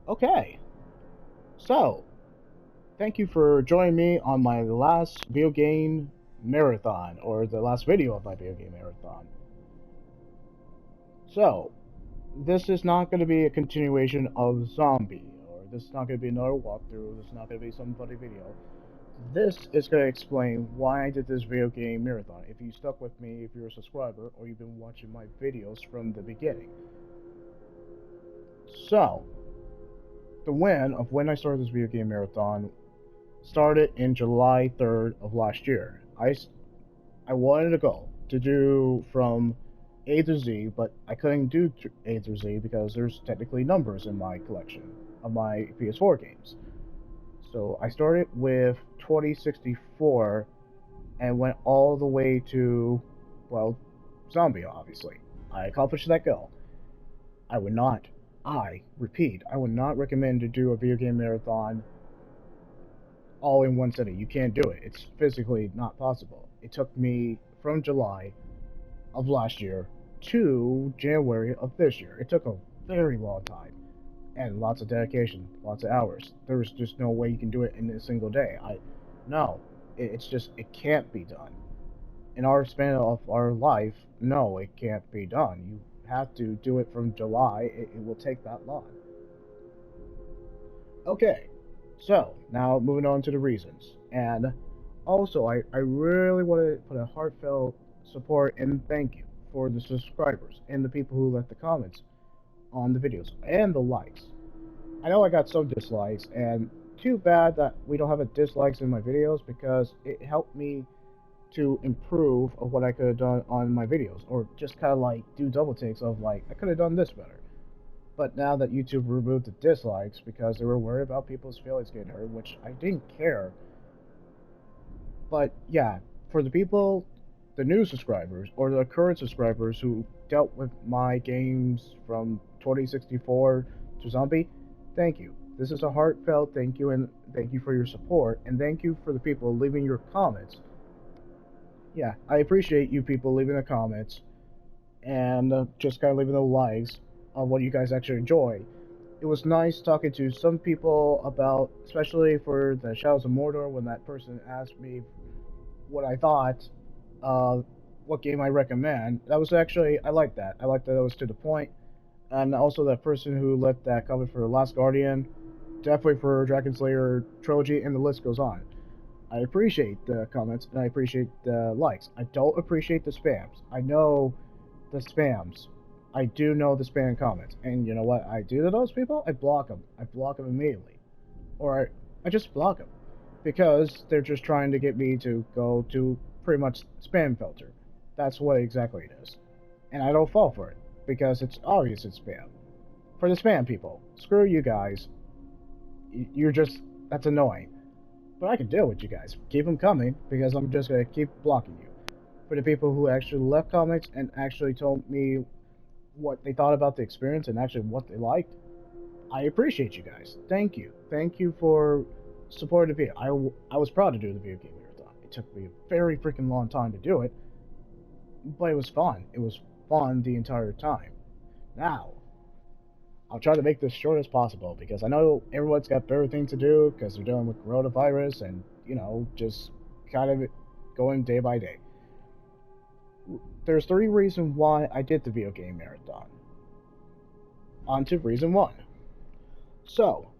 Okay, so thank you for joining me on my last video game marathon, or the last video of my video game marathon. So, this is not going to be a continuation of Zombie, or this is not going to be another walkthrough, this is not going to be some funny video. This is going to explain why I did this video game marathon. If you stuck with me, if you're a subscriber, or you've been watching my videos from the beginning. So, the win of when I started this video game marathon started in July 3rd of last year. I wanted a goal to do from A to Z, but I couldn't do A to Z because there's technically numbers in my collection of my PS4 games. So I started with 2064 and went all the way to, well, Zombie, obviously. I accomplished that goal. I would not, I repeat, I would not recommend to do a video game marathon all in one sitting. You can't do it. It's physically not possible. It took me from July of last year to January of this year. It took a very long time and lots of dedication, lots of hours. There's just no way you can do it in a single day. No, it's just it can't be done. In our span of our life, no, it can't be done. You have to do it from July. It will take that long. Okay, so now moving on to the reasons. And also, I really want to put a heartfelt support and thank you for the subscribers and the people who left the comments on the videos and the likes. I know I got some dislikes, and too bad that we don't have a dislikes in my videos because it helped me to improve of what I could have done on my videos, or just kind of like do double takes of like I could have done this better. But now that YouTube removed the dislikes because they were worried about people's feelings getting hurt, which I didn't care. But yeah, for the people, the new subscribers or the current subscribers who dealt with my games from 2064 to Zombie, thank you. This is a heartfelt thank you, and thank you for your support, and thank you for the people leaving your comments. Yeah, I appreciate you people leaving the comments and just kind of leaving the likes on what you guys actually enjoy. It was nice talking to some people about, especially for the Shadows of Mordor, when that person asked me what I thought, uh, what game I recommend. That was actually, I like that. I like that it was to the point. And also that person who left that comment for Last Guardian, definitely for Dragon Slayer Trilogy, and the list goes on. I appreciate the comments and I appreciate the likes. I don't appreciate the spams. I know the spams. I do know the spam comments. And you know what I do to those people? I block them. I block them immediately. Or I just block them. Because they're just trying to get me to go to pretty much spam filter. That's what exactly it is. And I don't fall for it. Because it's obvious it's spam. For the spam people, screw you guys. You're just, that's annoying. But I can deal with you guys. Keep them coming, because I'm just going to keep blocking you. For the people who actually left comments and actually told me what they thought about the experience and actually what they liked, I appreciate you guys. Thank you. Thank you for supporting the video. I was proud to do the video game marathon. It took me a very freaking long time to do it, but it was fun. It was fun the entire time. Now, I'll try to make this short as possible because I know everyone's got better things to do because they're dealing with coronavirus and, you know, just kind of going day by day. There's three reasons why I did the video game marathon. On to reason one. So,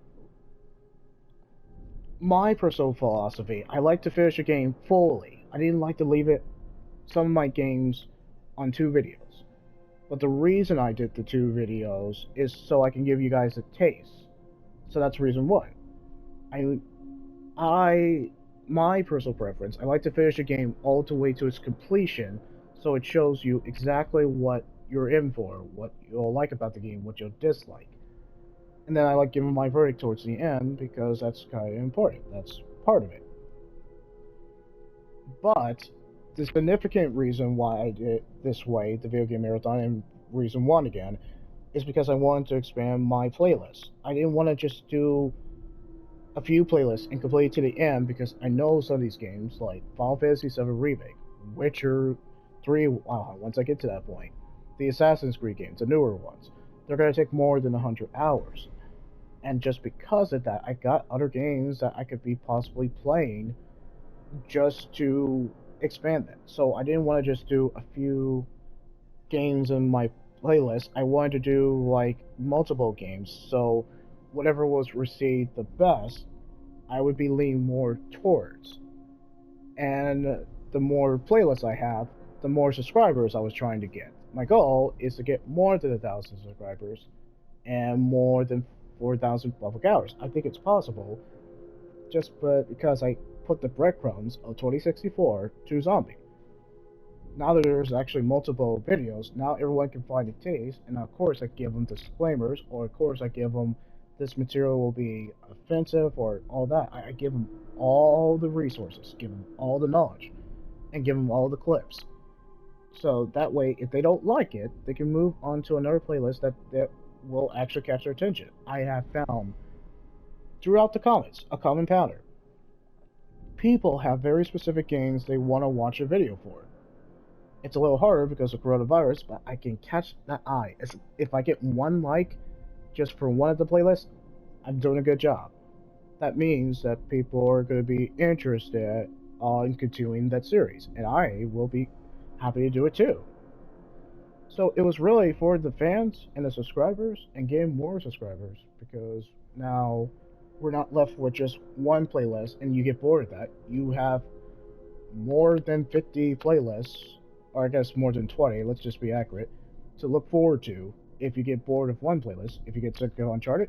my personal philosophy, I like to finish a game fully. I didn't like to leave it, some of my games, on two videos. But the reason I did the two videos is so I can give you guys a taste. So that's reason one. My personal preference, I like to finish a game all the way to its completion, so it shows you exactly what you're in for, what you'll like about the game, what you'll dislike. And then I like giving my verdict towards the end because that's kind of important. That's part of it. But the significant reason why I did it this way, the video game marathon, and reason one again, is because I wanted to expand my playlist. I didn't want to just do a few playlists and complete it to the end because I know some of these games, like Final Fantasy VII Remake, Witcher 3, once I get to that point, the Assassin's Creed games, the newer ones, they're going to take more than 100 hours. And just because of that, I got other games that I could be possibly playing just to expand them. So I didn't want to just do a few games in my playlist. I wanted to do like multiple games. So whatever was received the best, I would be leaning more towards. And the more playlists I have, the more subscribers I was trying to get. My goal is to get more than 1,000 subscribers and more than 4,000 public hours. I think it's possible, just because I put the breadcrumbs of 2064 to Zombie. Now that there's actually multiple videos, now everyone can find a taste, and of course I give them disclaimers, or of course I give them this material will be offensive, or all that. I give them all the resources, give them all the knowledge, and give them all the clips. So that way, if they don't like it, they can move on to another playlist that will actually catch their attention. I have found throughout the comments a common pattern. People have very specific games they want to watch a video for. It's a little harder because of coronavirus, but I can catch that eye. If I get one like just for one of the playlists, I'm doing a good job. That means that people are going to be interested in continuing that series, and I will be happy to do it too. So it was really for the fans and the subscribers and getting more subscribers, because now we're not left with just one playlist and you get bored of that. You have more than 50 playlists, or I guess more than 20, let's just be accurate, to look forward to if you get bored of one playlist. If you get sick of Uncharted,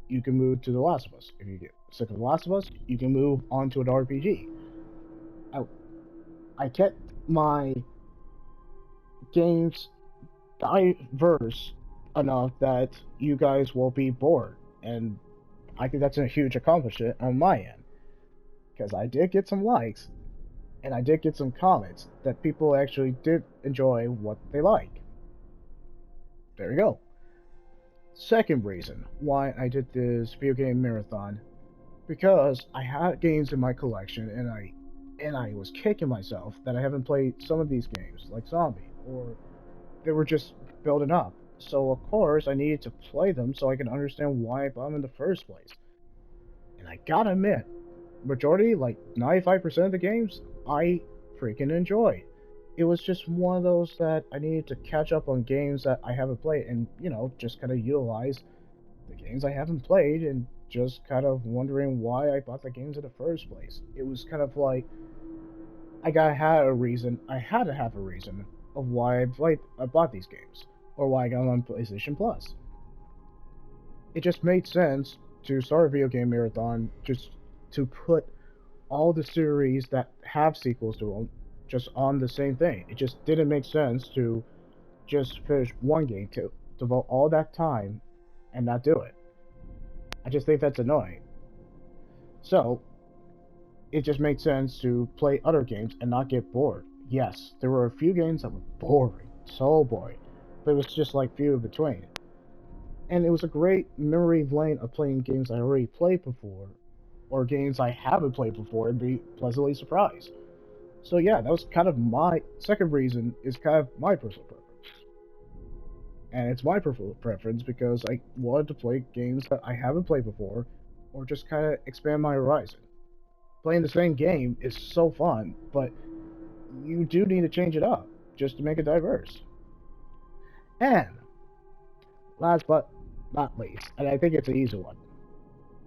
you can move to The Last of Us. If you get sick of The Last of Us, you can move on to an RPG. I kept my games diverse enough that you guys will be bored, and I think that's a huge accomplishment on my end, because I did get some likes and I did get some comments that people actually did enjoy what they like. There you go. Second reason why I did this video game marathon, because I had games in my collection and I was kicking myself that I haven't played some of these games, like Zombie, or they were just building up. So of course I needed to play them so I can understand why I bought them in the first place. And I gotta admit, majority, like 95% of the games, I freaking enjoyed. It was just one of those that I needed to catch up on games that I haven't played, and just kind of utilize the games I haven't played, and just kind of wondering why I bought the games in the first place. It was kind of like I had to have a reason of why I bought these games, or why I got them on PlayStation Plus. It just made sense to start a video game marathon, just to put all the series that have sequels to them just on the same thing. It just didn't make sense to just finish one game, to devote all that time and not do it. I just think that's annoying. So it just made sense to play other games and not get bored. Yes, there were a few games that were boring, so boring, but it was just like few in between. And it was a great memory lane of playing games I already played before, or games I haven't played before, and be pleasantly surprised. So yeah, that was kind of my second reason, is kind of my personal preference. And it's my personal preference because I wanted to play games that I haven't played before, or just kind of expand my horizon. Playing the same game is so fun, but you do need to change it up, just to make it diverse. And last but not least, and I think it's an easy one,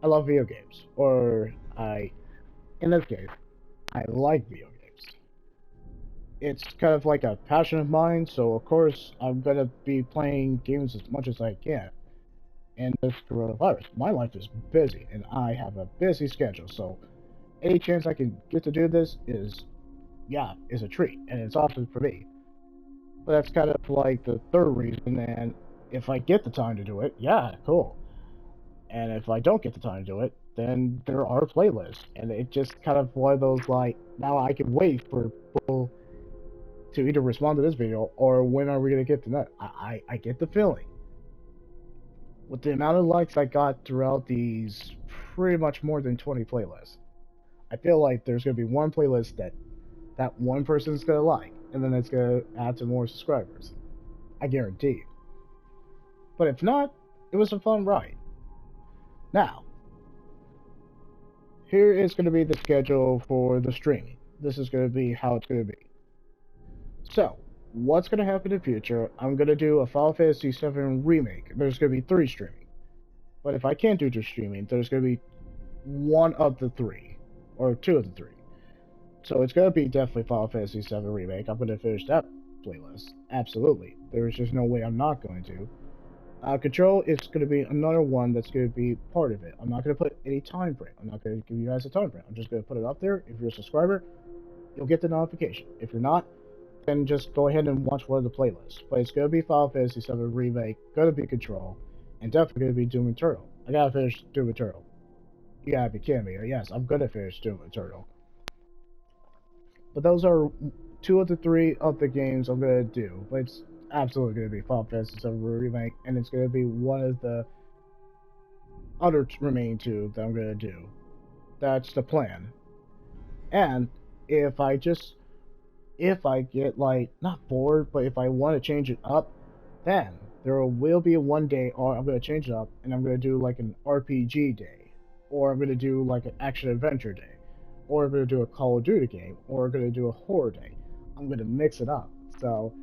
I love video games. In this case, I like video games. It's kind of like a passion of mine, so of course I'm gonna be playing games as much as I can. And this coronavirus, my life is busy, and I have a busy schedule, so any chance I can get to do this is a treat, and it's awesome for me. But that's kind of like the third reason, and if I get the time to do it, yeah, cool. And if I don't get the time to do it, then there are playlists, and it just kind of one of those, like, now I can wait for people to either respond to this video, or when are we going to get to that? I get the feeling. With the amount of likes I got throughout these pretty much more than 20 playlists, I feel like there's going to be one playlist that one person's going to like, and then it's going to add to more subscribers. I guarantee you. But if not, it was a fun ride. Now, here is going to be the schedule for the streaming. This is going to be how it's going to be. So, what's going to happen in the future, I'm going to do a Final Fantasy VII Remake. There's going to be 3 streaming. But if I can't do 2 streaming, there's going to be 1 of the 3. Or 2 of the 3. So it's going to be definitely Final Fantasy VII Remake. I'm going to finish that playlist. Absolutely. There's just no way I'm not going to. Control is going to be another one that's going to be part of it. I'm not going to put any time frame. I'm not going to give you guys a time frame. I'm just going to put it up there. If you're a subscriber, you'll get the notification. If you're not, then just go ahead and watch one of the playlists. But it's going to be Final Fantasy VII Remake, going to be Control, and definitely going to be Doom Eternal. I gotta finish Doom Eternal. You gotta be kidding me. Yes, I'm going to finish Doom Eternal. But those are 2 of the 3 of the games I'm going to do. But it's absolutely going to be Final Fantasy VII Remake, and it's going to be one of the other remaining 2 that I'm going to do. That's the plan. And if I get, like, not bored, but if I want to change it up, then there will be one day, or I'm going to change it up, and I'm going to do, like, an RPG day, or I'm going to do, like, an action-adventure day, or I'm going to do a Call of Duty game, or I'm going to do a horror day. I'm going to mix it up. So,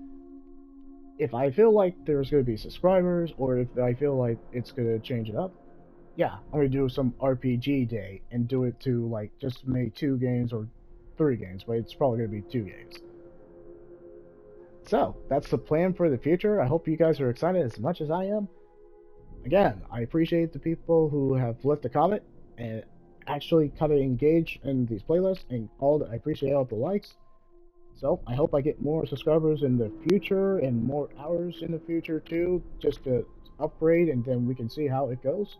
if I feel like there's going to be subscribers, or if I feel like it's going to change it up, yeah, I'm going to do some RPG day, and do it to, like, just maybe 2 games, or 3 games, but it's probably going to be 2 games. So, that's the plan for the future. I hope you guys are excited as much as I am. Again, I appreciate the people who have left a comment and actually kind of engage in these playlists, and I appreciate all the likes. So, I hope I get more subscribers in the future and more hours in the future too, just to upgrade, and then we can see how it goes.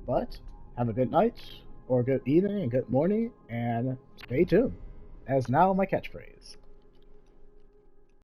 But, have a good night, or good evening, and good morning, and stay tuned. As now my catchphrase.